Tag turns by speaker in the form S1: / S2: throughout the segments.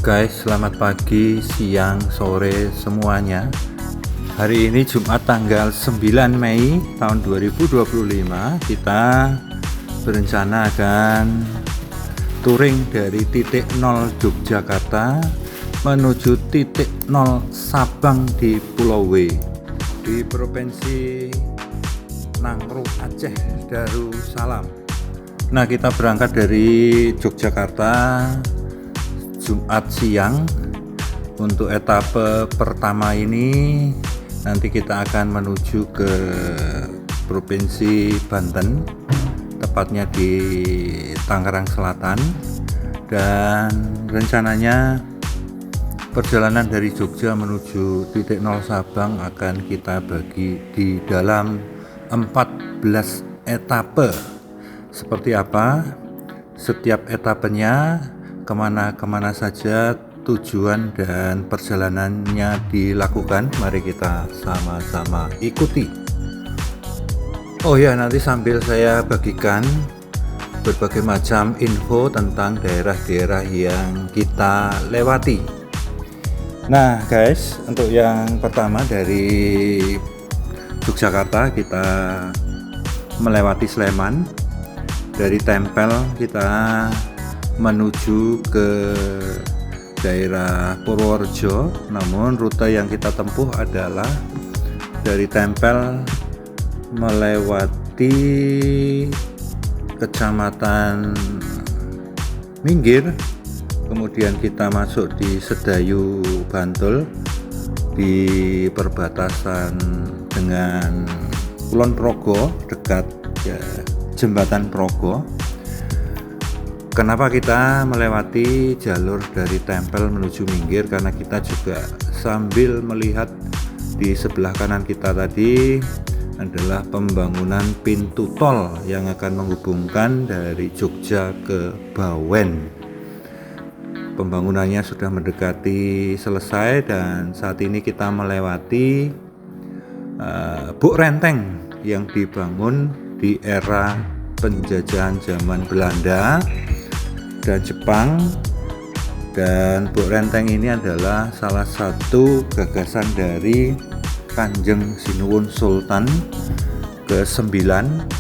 S1: Guys, selamat pagi, siang, sore semuanya. Hari ini Jumat tanggal 9 Mei tahun 2025. Kita berencana akan touring dari titik 0 Yogyakarta menuju titik 0 Sabang di Pulau W di Provinsi Nangro Aceh Darussalam. Nah, kita berangkat dari Yogyakarta Jumat siang. Untuk etape pertama ini nanti kita akan menuju ke Provinsi Banten, tepatnya di Tangerang Selatan, dan rencananya perjalanan dari Jogja menuju titik 0 Sabang akan kita bagi di dalam 14 etape. Seperti apa setiap etapenya, kemana saja tujuan dan perjalanannya dilakukan, mari kita sama-sama ikuti. Oh ya, nanti sambil saya bagikan berbagai macam info tentang daerah-daerah yang kita lewati. Nah guys, untuk yang pertama dari Yogyakarta kita melewati Sleman. Dari Tempel kita menuju ke daerah Purworejo, namun rute yang kita tempuh adalah dari Tempel melewati Kecamatan Minggir, kemudian kita masuk di Sedayu Bantul di perbatasan dengan Kulon Progo, dekat ya, Jembatan Progo. Kenapa kita melewati jalur dari Tempel menuju Minggir? Karena kita juga sambil melihat di sebelah kanan kita tadi adalah pembangunan pintu tol yang akan menghubungkan dari Jogja ke Bawen. Pembangunannya sudah mendekati selesai dan saat ini kita melewati Buk Renteng yang dibangun di era penjajahan zaman Belanda dan Jepang. Dan Buk Renteng ini adalah salah satu gagasan dari Kanjeng Sinuwun Sultan ke-9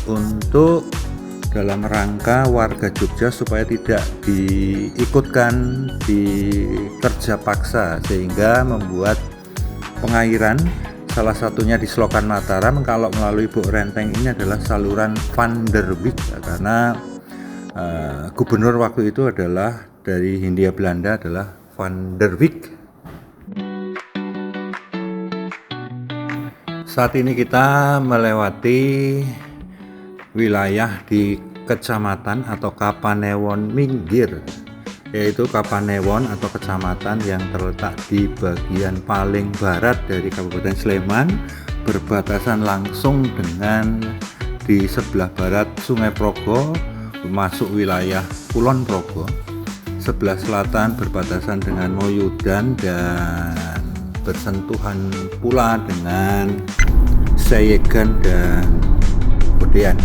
S1: untuk dalam rangka warga Jogja supaya tidak diikutkan di kerja paksa, sehingga membuat pengairan salah satunya di Selokan Mataram kalau melalui Buk Renteng ini adalah saluran Van der Wijk, karena gubernur waktu itu adalah dari Hindia Belanda adalah Van der Wijk. Saat ini kita melewati wilayah di Kecamatan atau Kapanewon Minggir, yaitu Kapanewon atau kecamatan yang terletak di bagian paling barat dari Kabupaten Sleman, berbatasan langsung dengan di sebelah barat Sungai Progo, masuk wilayah Kulon Progo, sebelah selatan berbatasan dengan Moyudan dan bersentuhan pula dengan Sayegan dan Bodean.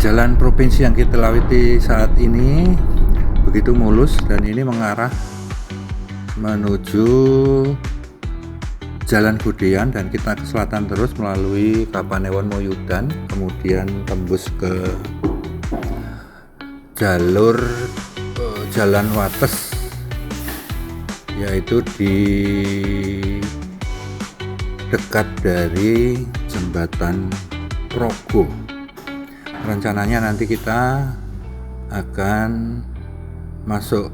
S1: Jalan provinsi yang kita lalui saat ini begitu mulus dan ini mengarah menuju Jalan Bodean, dan kita ke selatan terus melalui Kapanewon Moyudan, kemudian tembus ke jalur Jalan Wates, yaitu di dekat dari Jembatan Progo. Rencananya nanti kita akan masuk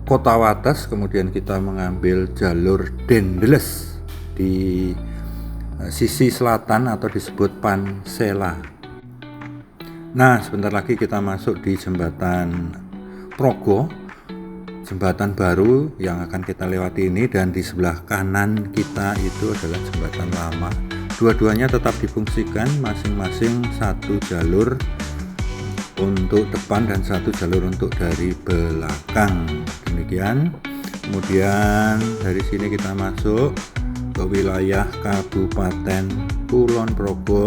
S1: Kota Wates, kemudian kita mengambil jalur Dendeles di sisi selatan atau disebut Pansela. Nah, sebentar lagi kita masuk di Jembatan Progo, jembatan baru yang akan kita lewati ini, dan di sebelah kanan kita itu adalah jembatan lama. Dua-duanya tetap difungsikan, masing-masing satu jalur untuk depan dan satu jalur untuk dari belakang. Demikian. Kemudian dari sini kita masuk ke wilayah Kabupaten Kulon Progo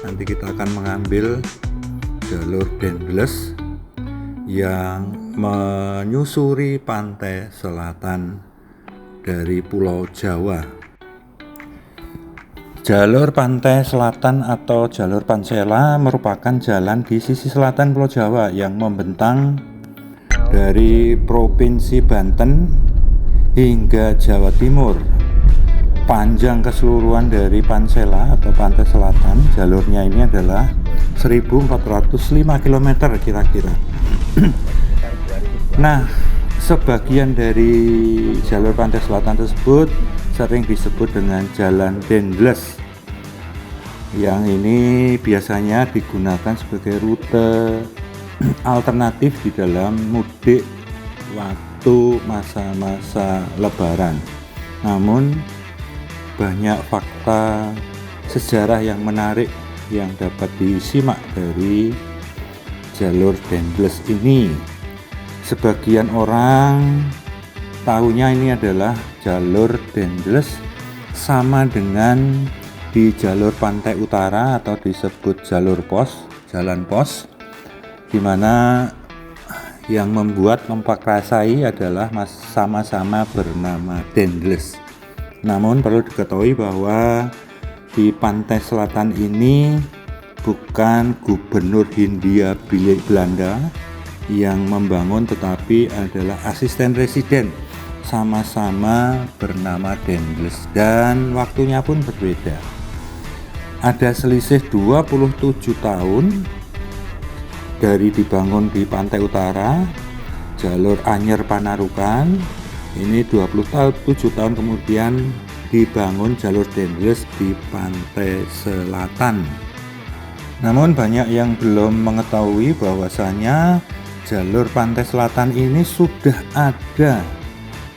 S1: nanti kita akan mengambil jalur Dendles yang menyusuri pantai selatan dari Pulau Jawa. Jalur pantai selatan atau jalur Pansela merupakan jalan di sisi selatan Pulau Jawa yang membentang dari Provinsi Banten hingga Jawa Timur. Panjang keseluruhan dari Pansela atau pantai selatan, jalurnya ini adalah 1405 km kira-kira. Nah, sebagian dari jalur pantai selatan tersebut sering disebut dengan Jalan Dendles, yang ini biasanya digunakan sebagai rute alternatif di dalam mudik waktu masa-masa Lebaran. Namun banyak fakta sejarah yang menarik yang dapat disimak dari jalur Dendles ini. Sebagian orang tahunya ini adalah jalur Dendles sama dengan di jalur pantai utara atau disebut jalur pos, jalan pos, di mana yang membuat memperkasai adalah sama-sama bernama Dendles. Namun perlu diketahui bahwa di pantai selatan ini bukan Gubernur Hindia Belanda yang membangun, tetapi adalah asisten residen sama-sama bernama Dendles, dan waktunya pun berbeda. Ada selisih 27 tahun dari dibangun di pantai utara jalur Anyer Panarukan. Ini 27 tahun kemudian dibangun jalur Dendles di pantai selatan. Namun banyak yang belum mengetahui bahwasanya jalur pantai selatan ini sudah ada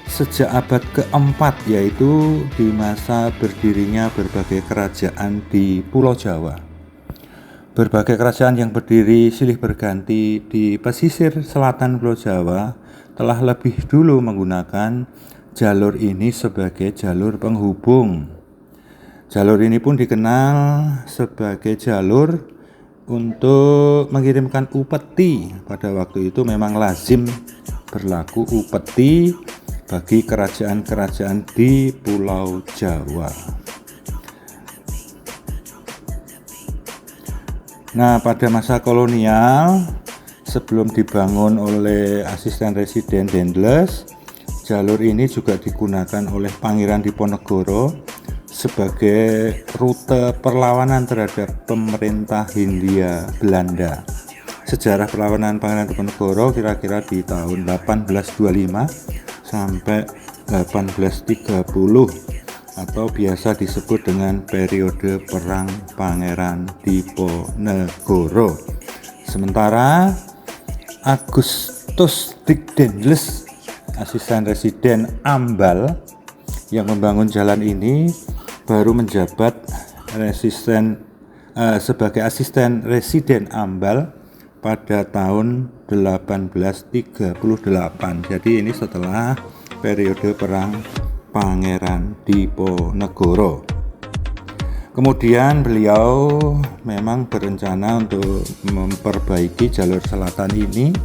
S1: sejak abad keempat, yaitu di masa berdirinya berbagai kerajaan di Pulau Jawa. Berbagai kerajaan yang berdiri silih berganti di pesisir selatan Pulau Jawa telah lebih dulu menggunakan jalur ini sebagai jalur penghubung. Jalur ini pun dikenal sebagai jalur untuk mengirimkan upeti. Pada waktu itu memang lazim berlaku upeti bagi kerajaan-kerajaan di Pulau Jawa. Nah, pada masa kolonial, sebelum dibangun oleh asisten residen Dendles, jalur ini juga digunakan oleh Pangeran Diponegoro sebagai rute perlawanan terhadap pemerintah Hindia Belanda. Sejarah perlawanan Pangeran Diponegoro kira-kira di tahun 1825 sampai 1830 atau biasa disebut dengan periode Perang Pangeran Diponegoro. Sementara Augustus Dick Dendles, asisten residen Ambal yang membangun jalan ini, baru menjabat sebagai asisten residen Ambal pada tahun 1838. Jadi ini setelah periode Perang Pangeran Diponegoro. Kemudian beliau memang berencana untuk memperbaiki jalur selatan ini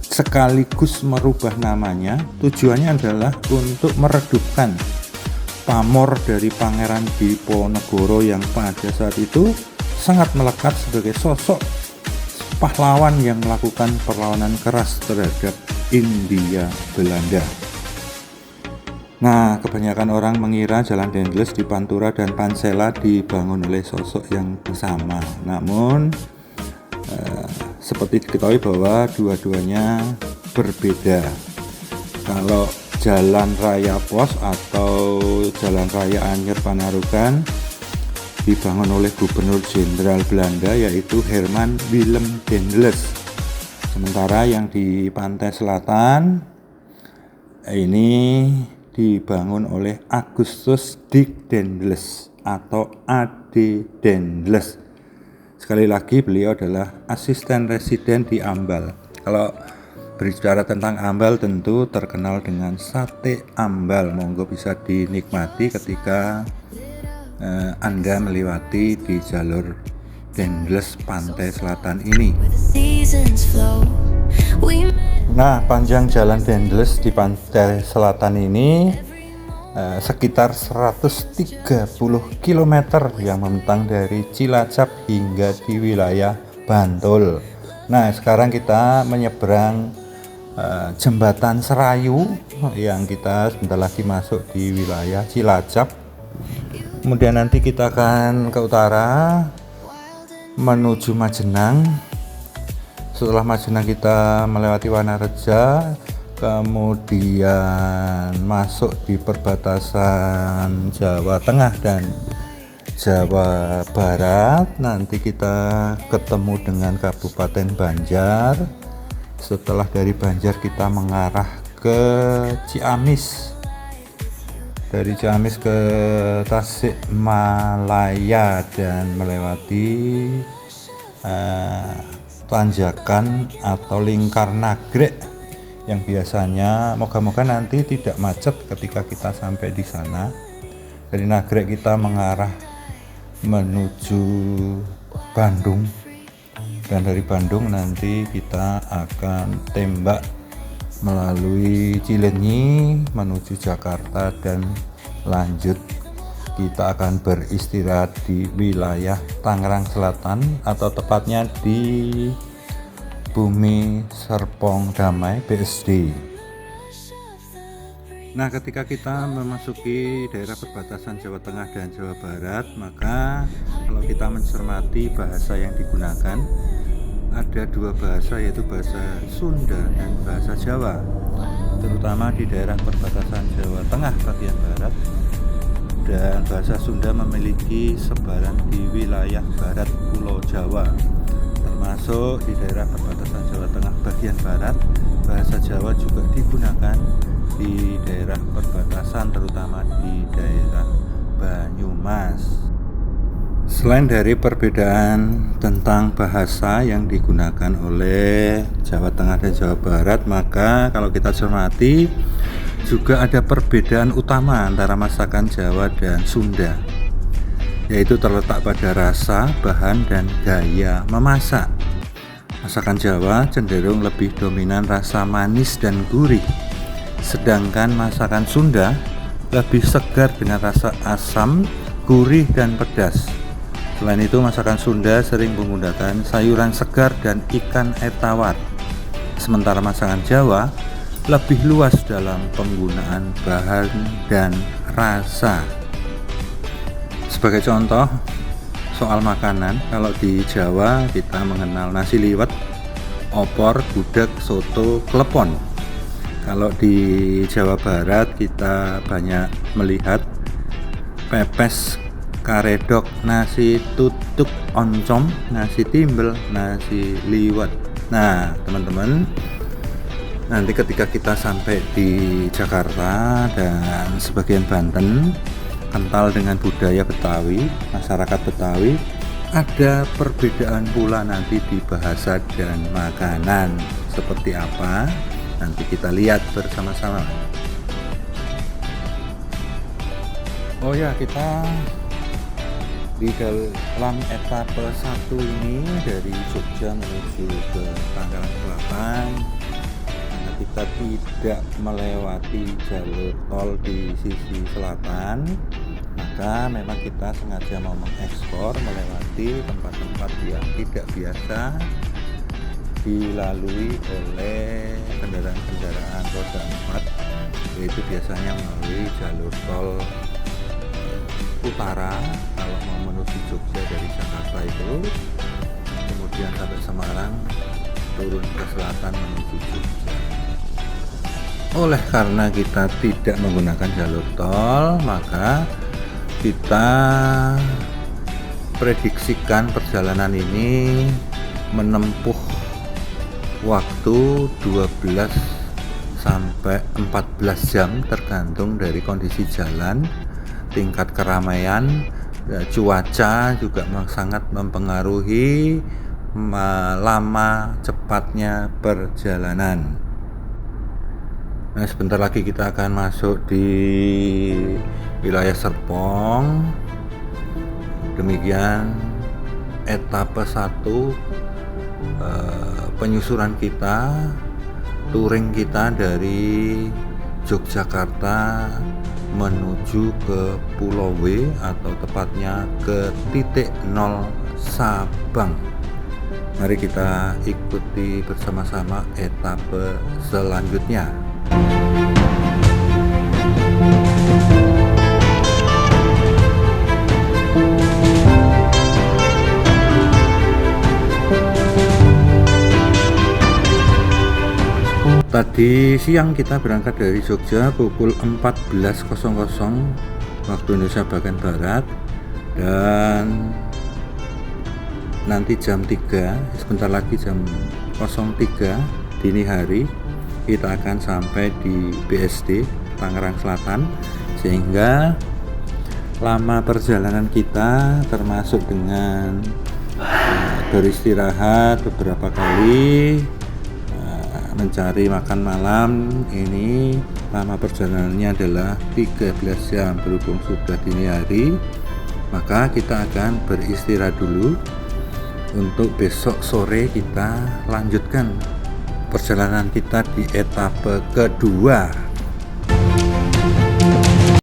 S1: sekaligus merubah namanya. Tujuannya adalah untuk meredupkan pamor dari Pangeran Diponegoro yang pada saat itu sangat melekat sebagai sosok pahlawan yang melakukan perlawanan keras terhadap Hindia Belanda. Nah, kebanyakan orang mengira Jalan Dendles di Pantura dan Pansela dibangun oleh sosok yang sama. Namun seperti diketahui bahwa dua-duanya berbeda. Kalau Jalan Raya Pos atau Jalan Raya Anyer Panarukan dibangun oleh Gubernur Jenderal Belanda, yaitu Herman Willem Dendles. Sementara yang di pantai selatan ini dibangun oleh Augustus Dick Dendles atau A.D. Dendles. Sekali lagi, beliau adalah asisten residen di Ambal. Kalau berbicara tentang Ambal, tentu terkenal dengan sate Ambal. Monggo bisa dinikmati ketika Anda melewati di jalur Dendles pantai selatan ini. Nah, panjang jalan Dendles di pantai selatan ini sekitar 130 km yang membentang dari Cilacap hingga di wilayah Bantul. Nah, sekarang kita menyeberang jembatan Serayu yang kita sebentar lagi masuk di wilayah Cilacap. Kemudian nanti kita akan ke utara menuju Majenang. Setelah Majenang kita melewati Wanareja, kemudian masuk di perbatasan Jawa Tengah dan Jawa Barat. Nanti kita ketemu dengan Kabupaten Banjar. Setelah dari Banjar kita mengarah ke Ciamis. Dari Ciamis ke Tasikmalaya dan melewati tanjakan atau lingkar nagrek yang biasanya moga-moga nanti tidak macet ketika kita sampai di sana. Dari nagrek kita mengarah menuju Bandung, dan dari Bandung nanti kita akan tembak melalui Cilenyi menuju Jakarta dan lanjut kita akan beristirahat di wilayah Tangerang Selatan atau tepatnya di Bumi Serpong Damai BSD. Nah, ketika kita memasuki daerah perbatasan Jawa Tengah dan Jawa Barat, maka kalau kita mencermati bahasa yang digunakan, ada dua bahasa, yaitu bahasa Sunda dan bahasa Jawa, terutama di daerah perbatasan Jawa Tengah bagian barat. Dan bahasa Sunda memiliki sebaran di wilayah barat Pulau Jawa, termasuk di daerah perbatasan Jawa Tengah bagian barat. Bahasa Jawa juga digunakan di daerah perbatasan, terutama di daerah Banyumas. Selain dari perbedaan tentang bahasa yang digunakan oleh Jawa Tengah dan Jawa Barat, maka kalau kita cermati juga ada perbedaan utama antara masakan Jawa dan Sunda, yaitu terletak pada rasa, bahan, dan gaya memasak. Masakan Jawa cenderung lebih dominan rasa manis dan gurih, sedangkan masakan Sunda lebih segar dengan rasa asam, gurih, dan pedas. Selain itu, masakan Sunda sering menggunakan sayuran segar dan ikan air tawar, sementara masakan Jawa lebih luas dalam penggunaan bahan dan rasa. Sebagai contoh soal makanan, kalau di Jawa kita mengenal nasi liwet, opor, gudeg, soto, klepon. Kalau di Jawa Barat kita banyak melihat pepes, karedok, nasi tutuk, oncom, nasi timbel, nasi liwet. Nah, teman-teman, nanti ketika kita sampai di Jakarta dan sebagian Banten, kental dengan budaya Betawi, masyarakat Betawi, ada perbedaan pula nanti di bahasa dan makanan. Seperti apa? Nanti kita lihat bersama-sama. Oh ya, kita di dalam etape 1 ini dari Jogja menuju ke Tangerang Selatan, karena kita tidak melewati jalur tol di sisi selatan, maka memang kita sengaja mau mengekspor melewati tempat-tempat yang tidak biasa dilalui oleh kendaraan-kendaraan roda 4, yaitu biasanya melalui jalur tol utara kalau mau menuju Jogja dari Jakarta itu, kemudian sampai Semarang, turun ke selatan menuju Jogja. Oleh karena kita tidak menggunakan jalur tol, maka kita prediksikan perjalanan ini menempuh waktu 12 sampai 14 jam tergantung dari kondisi jalan, tingkat keramaian, cuaca juga sangat mempengaruhi lama cepatnya perjalanan. Nah, sebentar lagi kita akan masuk di wilayah Serpong. Demikian etape 1 penyusuran kita, touring kita dari Yogyakarta menuju ke Pulau W atau tepatnya ke titik 0 Sabang. Mari kita ikuti bersama-sama etape selanjutnya. Tadi siang kita berangkat dari Jogja pukul 14.00 waktu Indonesia bagian Barat, dan nanti jam 3, sebentar lagi jam 03 dini hari kita akan sampai di BSD Tangerang Selatan, sehingga lama perjalanan kita termasuk dengan beristirahat beberapa kali, mencari makan malam, ini lama perjalanannya adalah 13 jam. Berhubung sudah dini hari, maka kita akan beristirahat dulu untuk besok sore kita lanjutkan perjalanan kita di etape kedua.